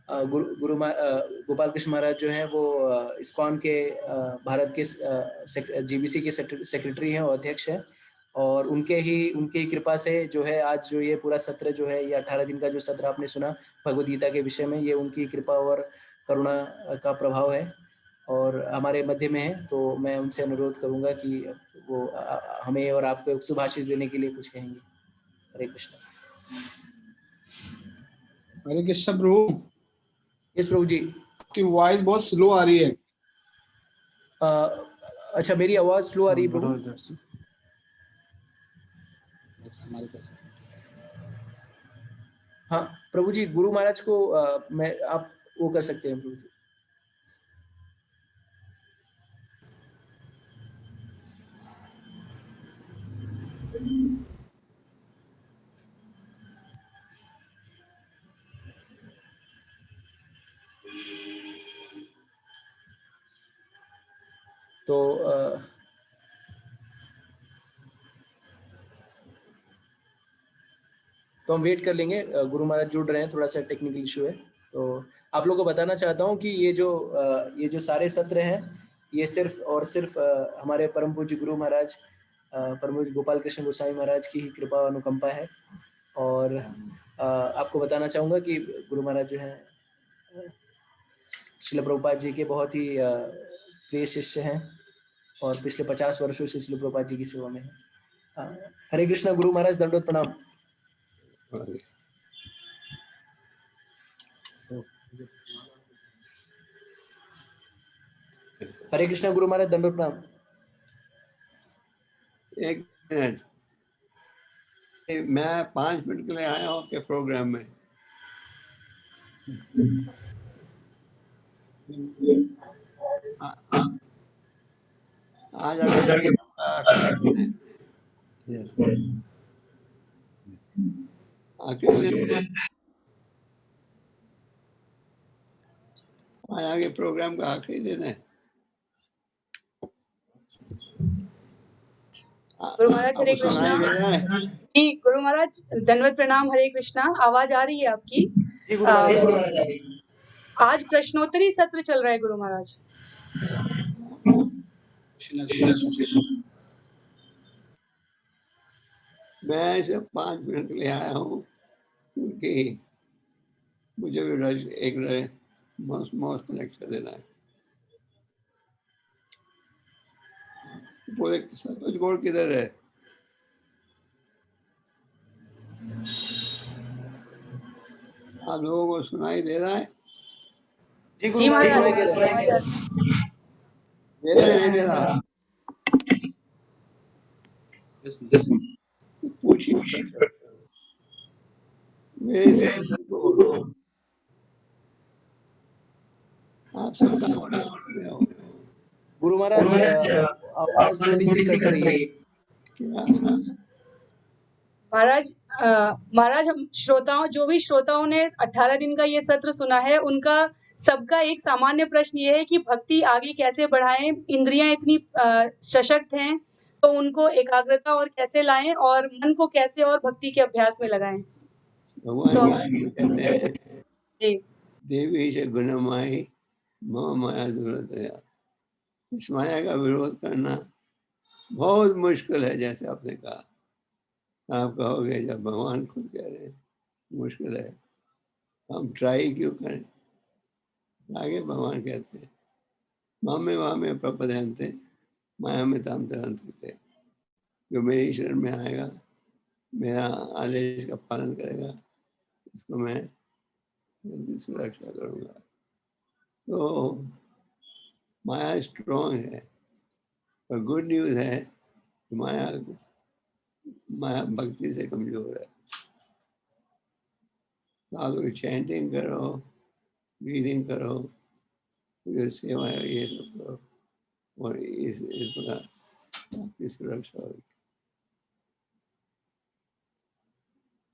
गोपाल कृष्ण महाराज जो हैं वो इस्कॉन के भारत के जीबीसी के सेक्रेटरी हैं और अध्यक्ष हैं, और उनके ही कृपा से जो है आज जो ये पूरा सत्र जो है, ये 18 दिन का जो सत्र आपने सुना भगवद गीता के विषय में, ये उनकी कृपा और करुणा का प्रभाव है और हमारे मध्य में है। तो मैं उनसे अनुरोध करूंगा कि वो हमें और आपको शुभ आशीष देने के लिए कुछ कहेंगे। हरे कृष्ण। हरे कृष्ण प्रभु। यस प्रभु जी। आपकी वॉइस बहुत स्लो आ रही है। अच्छा, मेरी आवाज स्लो आ रही है प्रभु? हाँ प्रभु जी, गुरु महाराज को आप वो कर सकते हैं प्रभु जी। तो हम वेट कर लेंगे, गुरु महाराज जुड़ रहे हैं, थोड़ा सा टेक्निकल इशू है। तो आप लोगों को बताना चाहता हूँ कि ये जो सारे सत्र हैं, ये सिर्फ और सिर्फ हमारे परम पूज्य गुरु महाराज परम पूज्य गोपाल कृष्ण गोस्वामी महाराज की ही कृपा और अनुकंपा है। और आपको बताना चाहूँगा कि गुरु महाराज जो हैं श्रील प्रभुपाद जी के बहुत ही प्रिय शिष्य हैं और पिछले 50 वर्षों से श्रील प्रभुपाद जी की सेवा में हैं। हरे कृष्णा गुरु महाराज, दंडोत प्रणाम। हरे कृष्णा गुरु महाराज, दंडोत प्रणाम। एक मिनट, मैं 5 मिनट के लिए आया हूँ आपके प्रोग्राम में। आज आगे प्रोग्राम का आखिरी दिन है। गुरु महाराज हरे कृष्णा जी। गुरु महाराज दंडवत प्रणाम। हरे कृष्णा, आवाज आ रही है आपकी? आज प्रश्नोत्तरी सत्र चल रहा है गुरु महाराज। मैं सिर्फ 5 मिनट के लिए आया हूँ क्योंकि मुझे भी एक मौस लेक्चर देना है। पूरे सतोज गौड़ किधर है? आप लोगों को सुनाई दे रहा है? जी महाराज। दे रहा। पूछिए मेरे से आप सब गुरु महाराज आवाज थोड़ी सी कट रही है। महाराज हम श्रोताओं, जो भी श्रोताओं ने 18 दिन का ये सत्र सुना है, उनका सबका एक सामान्य प्रश्न ये है कि भक्ति आगे कैसे बढ़ाएं। इंद्रियां इतनी सशक्त हैं तो उनको एकाग्रता और कैसे लाएं और मन को कैसे और भक्ति के अभ्यास में लगाएं। जी। देवी से गुणमाई माया दुर्दया। इस माया का विरोध करना बहुत मुश्किल है। जैसे आपने कहा, आप कहोगे जब भगवान खुद कह रहे हैं मुश्किल है, हम ट्राई क्यों करें? आगे भगवान कहते हैं मामे प्रपदयन्ते माया में ताम तरंते। जो मेरी शरण में आएगा, मेरा आदेश का पालन करेगा, उसको मैं सुरक्षा करूँगा। तो माया स्ट्रॉन्ग है, पर गुड न्यूज़ है कि माया भक्ति से कमजोर है। आप लोग चैंटिंग करो, रीडिंग करो, जो सेवा है ये सब करो, और इस प्रकार आपकी सुरक्षा होगी।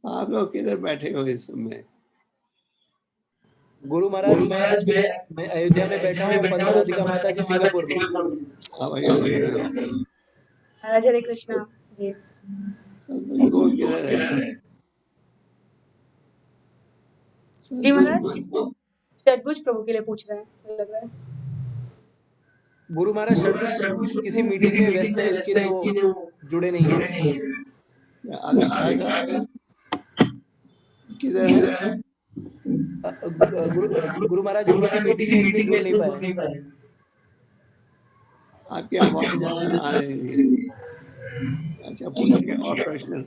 आप लोग किधर बैठे हो इस समय? गुरु महाराज मैं अयोध्या में बैठा हूँ, पद्मावतिका माता जी सिंगापुर में। महाराज हरे कृष्णा जी। जी महाराज। षडभुज प्रभु के लिए पूछ रहे हैं लग रहा है। गुरु महाराज षडभुज प्रभु किसी मीटिंग में व्यस्त है, इसके लिए वो जुड़े नहीं है। आएगा किधर है? गुरु महाराज वो किसी मीटिंग में इसलिए जुड़ नहीं पा रहे। आपकी आवाज आ रही है। अच्छा पूछिए और प्रश्न।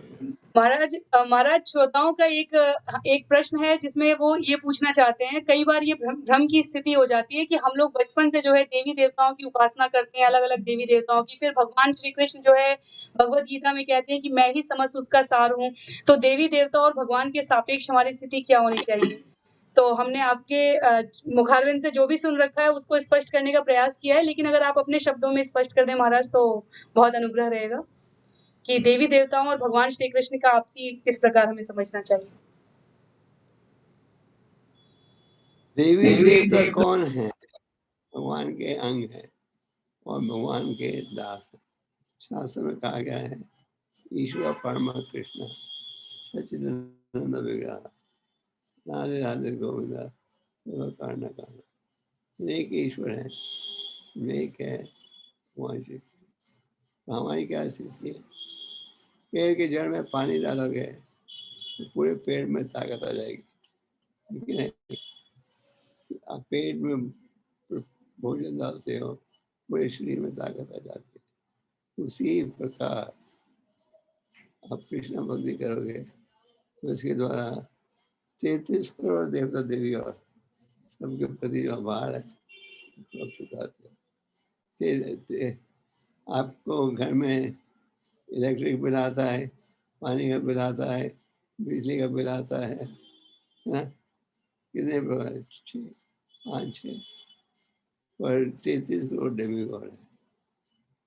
महाराज श्रोताओं का एक प्रश्न है जिसमें वो ये पूछना चाहते हैं, कई बार ये भ्रम की स्थिति हो जाती है कि हम लोग बचपन से जो है देवी देवताओं की उपासना करते हैं, अलग अलग देवी देवताओं की, फिर भगवान श्री कृष्ण जो है भगवत गीता में कहते हैं कि मैं ही समस्त उसका सार हूँ। तो देवी देवता और भगवान के सापेक्ष हमारी स्थिति क्या होनी चाहिए? तो हमने आपके मुखारविंद से जो भी सुन रखा है उसको स्पष्ट करने का प्रयास किया है, लेकिन अगर आप अपने शब्दों में स्पष्ट कर दें महाराज तो बहुत अनुग्रह रहेगा कि देवी देवताओं और भगवान श्री कृष्ण का आपसी किस प्रकार हमें समझना चाहिए। देवी देवता कौन है? भगवान के अंग है और भगवान के दास है। शास्त्र में कहा गया है ईश्वर परम कृष्ण सच्चिदानंद विग्रह राधे राधे गोविंदा कारण कारण। एक ईश्वर है, एक है भगवान श्री। हमारी क्या स्थिति है? पेड़ के जड़ में पानी डालोगे तो पूरे पेड़ में ताकत आ जाएगी, लेकिन आप पेट में भोजन डालते हो पूरे शरीर में ताकत आ जाती है। उसी प्रकार आप कृष्ण भक्ति करोगे तो इसके द्वारा 33 करोड़ देवता देवी और सबके प्रति जो आभार है सब चुकाते हैं। आपको घर में इलेक्ट्रिक बिल आता है, पानी का बिल आता है, बिजली का बिल आता है ना? कितने 5 6 पर 33 करोड़ डेमी गॉड है।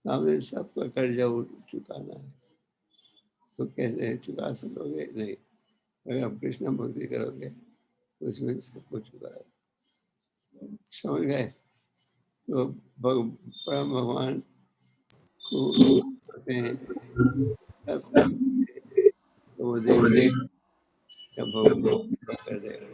सामने सबका कर्जा चुकाना है, तो कैसे चुका सकोगे? नहीं। अगर आप कृष्ण भक्ति करोगे तो उसमें सबको चुका समझ गए। तो परम भगवान को करते हैं तो वो देख कर देगा।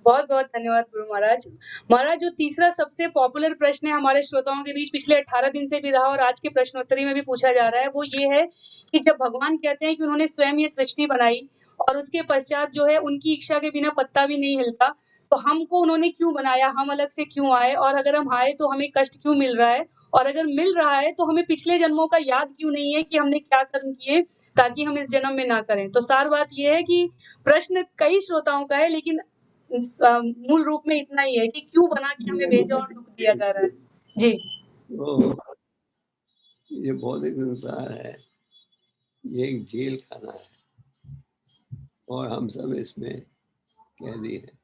बहुत बहुत धन्यवाद गुरु महाराज। महाराज जो तीसरा सबसे पॉपुलर प्रश्न है हमारे श्रोताओं के बीच पिछले 18 दिन से भी रहा और आज के प्रश्नोत्तरी में भी पूछा जा रहा है, वो ये है कि जब भगवान कहते हैं कि उन्होंने स्वयं ये सृष्टि बनाई और उसके पश्चात जो है उनकी इच्छा के बिना पत्ता भी नहीं हिलता, तो हमको उन्होंने क्यों बनाया, हम अलग से क्यों आए, और अगर हम आए तो हमें कष्ट क्यों मिल रहा है, और अगर मिल रहा है तो हमें पिछले जन्मों का याद क्यों नहीं है कि हमने क्या कर्म किए ताकि हम इस जन्म में ना करें। तो सार बात ये है कि प्रश्न कई श्रोताओं का है, लेकिन मूल रूप में इतना ही है कि क्यों बना के हमें भेजा और दुख दिया जा रहा है। जी। तो ये भौतिक संसार है, ये एक जेल खाना है और हम सब इसमें कैदी हैं।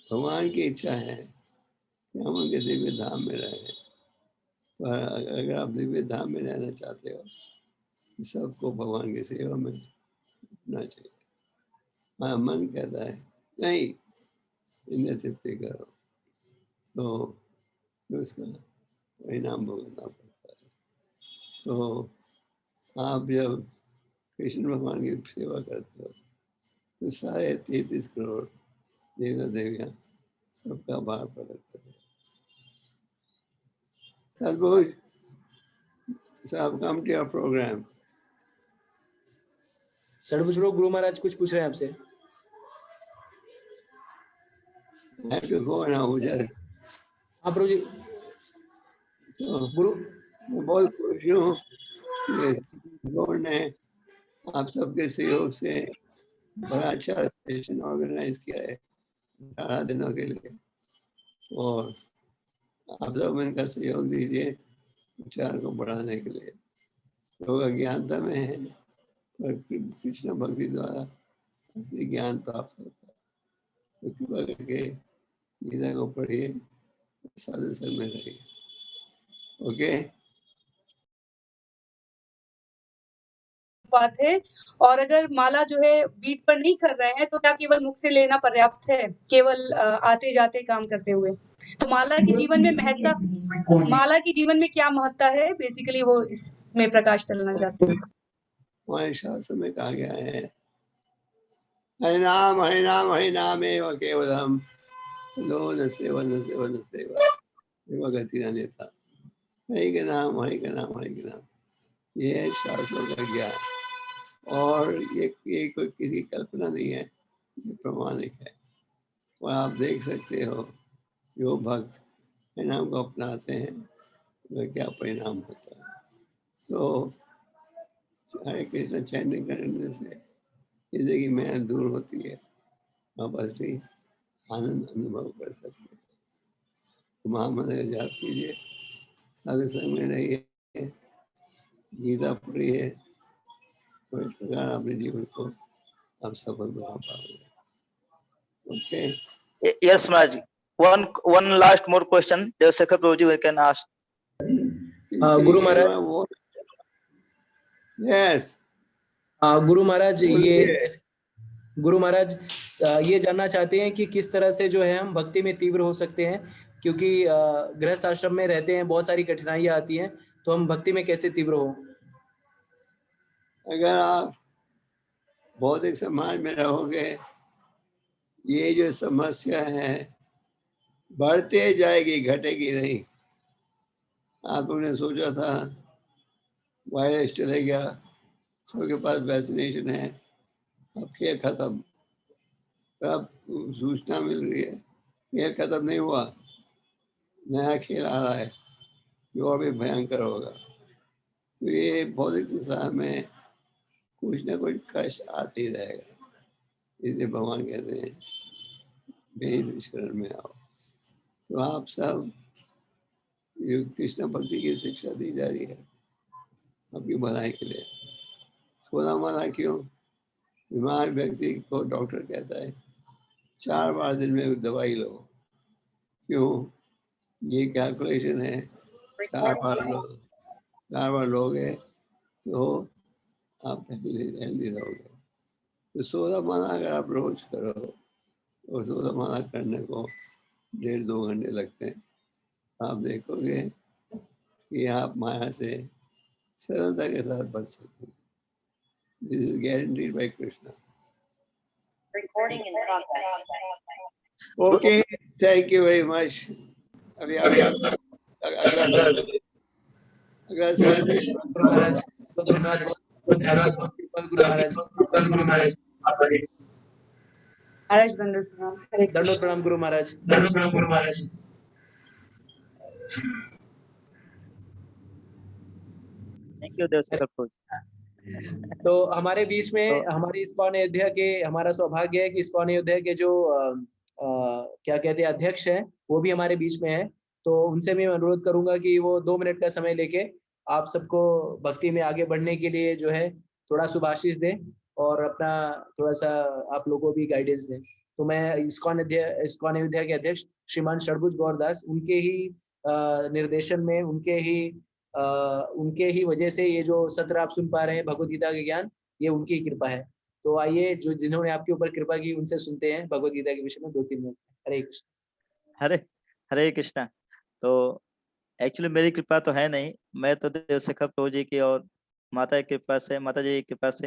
भगवान की इच्छा है कि हम उनके दिव्य धाम में रहें, पर अगर आप दिव्य धाम में रहना चाहते हो तो सबको भगवान की सेवा में रहना चाहिए। हाँ, मन कहता है नहीं इन्हें तृप्ति करो, तो उसका परिणाम भुगतना पड़ता है। तो आप जब कृष्ण भगवान की सेवा करते हो तो सारे 33 करोड़ देवता देवियाँ सबका भार प्रकट करते हैं। सद्भुज, so I've come to your program. षडभुज Guru Maharaj कुछ पूछ रहे हैं आपसे। I have to go now, उधर। हाँ प्रभु जी। तो गुरु मैं बहुत खुश हूँ कि गौर ने आप सबके सहयोग से बड़ा अच्छा सेशन ऑर्गेनाइज किया है 18 दिनों के लिए, और आप सब इनका सहयोग दीजिए विचार को बढ़ाने के लिए। लोग अज्ञानता में है पर कृष्ण भक्ति द्वारा असली ज्ञान प्राप्त होता है। तो कृपा करके गीता को पढ़िए, साधु संग में रहिए। ओके, बात है। और अगर माला जो है बीट पर नहीं कर रहे हैं तो क्या केवल मुख से लेना पर्याप्त है, केवल आते जाते काम करते हुए? तो माला की जीवन में क्या महत्ता है, बेसिकली वो इसमें प्रकाश डालना चाहते हैं। हमारे शास्त्र में कहा गया है हरिनाम हरिनाम हरिनाम एव केवलम लो न सेवा न सेवा न सेवा एवं गति न लेता। हरि के नाम हरि के नाम हरि के नाम, ये है शास्त्रों का ज्ञान। और ये कोई किसी कल्पना नहीं है, ये प्रमाणिक है। और आप देख सकते हो जो भक्त हरिनाम को अपनाते हैं तो क्या परिणाम होता है। तो हरे कृष्ण चैंटिंग करने से जिंदगी में दूर होती है, आप असली आनंद अनुभव कर सकते हैं। तो महामंत्र का जाप कीजिए, साधु संग में रहिए, गीता पढ़िए, और इस प्रकार अपने जीवन को आप सफल बना पाओगे। Okay, Yes, Maharaj. One last more question. Devsekhar Prabhuji, we can ask. Guru Maharaj, yes Guru Maharaj बोलिए। गुरु महाराज ये जानना चाहते हैं कि किस तरह से जो है हम भक्ति में तीव्र हो सकते हैं, क्योंकि गृहस्थ आश्रम में रहते हैं, बहुत सारी कठिनाइयां आती हैं, तो हम भक्ति में कैसे तीव्र हो। अगर आप भौतिक समाज में रहोगे, ये जो समस्या है बढ़ते जाएगी, घटेगी नहीं। आप लोगों ने सोचा था वायरस चले गया, सबके पास वैक्सीनेशन है, अब खेल खत्म। अब सूचना मिल रही है खेल खत्म नहीं हुआ, नया खेल आ रहा है जो अभी भयंकर होगा। तो ये भौतिक संसार में कुछ ना कुछ कष्ट आती रहेगा, इसलिए भगवान कहते हैं मेरी शरण में आओ। तो आप सब ये कृष्ण भक्ति की शिक्षा दी जा रही है आपकी भलाई के लिए। सोना माना क्यों? बीमार व्यक्ति को डॉक्टर कहता है 4 बार दिन में दवाई लो। क्यों? ये कैलकुलेशन है, 4 बार लोगे तो आप हेल्दी रहोगे। तो 16 माना अगर आप रोज करो, और 16 माना करने को 1.5-2 घंटे लगते हैं, आप देखोगे कि आप माया से सरलता के साथ बच सकते हैं। This is guaranteed bye Krishna. Recording in progress. Okay, thank you very much. अभी अगला गुरु महाराज, धन्यवाद गुरु महाराज। महाराज दंडवत प्रणाम। हरे कृष्ण। दंडवत प्रणाम Guru Maharaj. Thank you, Devsekhar Prabhuji. तो हमारे बीच में हमारी इस्कॉन अयोध्या के, हमारा सौभाग्य है कि इस्कॉन अयोध्या के जो क्या कहते हैं अध्यक्ष हैं, वो भी हमारे बीच में है। तो उनसे मैं अनुरोध करूंगा कि वो 2 मिनट का समय लेके आप सबको भक्ति में आगे बढ़ने के लिए जो है थोड़ा सुभाषिष दें और अपना थोड़ा सा आप लोगों को भी गाइडेंस दें। तो मैं इस्कॉन अयोध्या के अध्यक्ष श्रीमान षडभुज गौरदास, उनके ही निर्देशन में, उनके ही वजह से ये जो सत्र आप सुन पा रहे हैं भगवद गीता के ज्ञान, ये उनकी ही कृपा है। तो आइए, जो जिन्होंने आपके ऊपर कृपा की उनसे सुनते हैं भगवद गीता के विषय में 2-3 मिनट। हरे कृष्ण। हरे कृष्णा। तो एक्चुअली मेरी कृपा तो है नहीं, मैं तो देवशेखर प्रभु जी की और माता की कृपा से, माता जी की कृपा से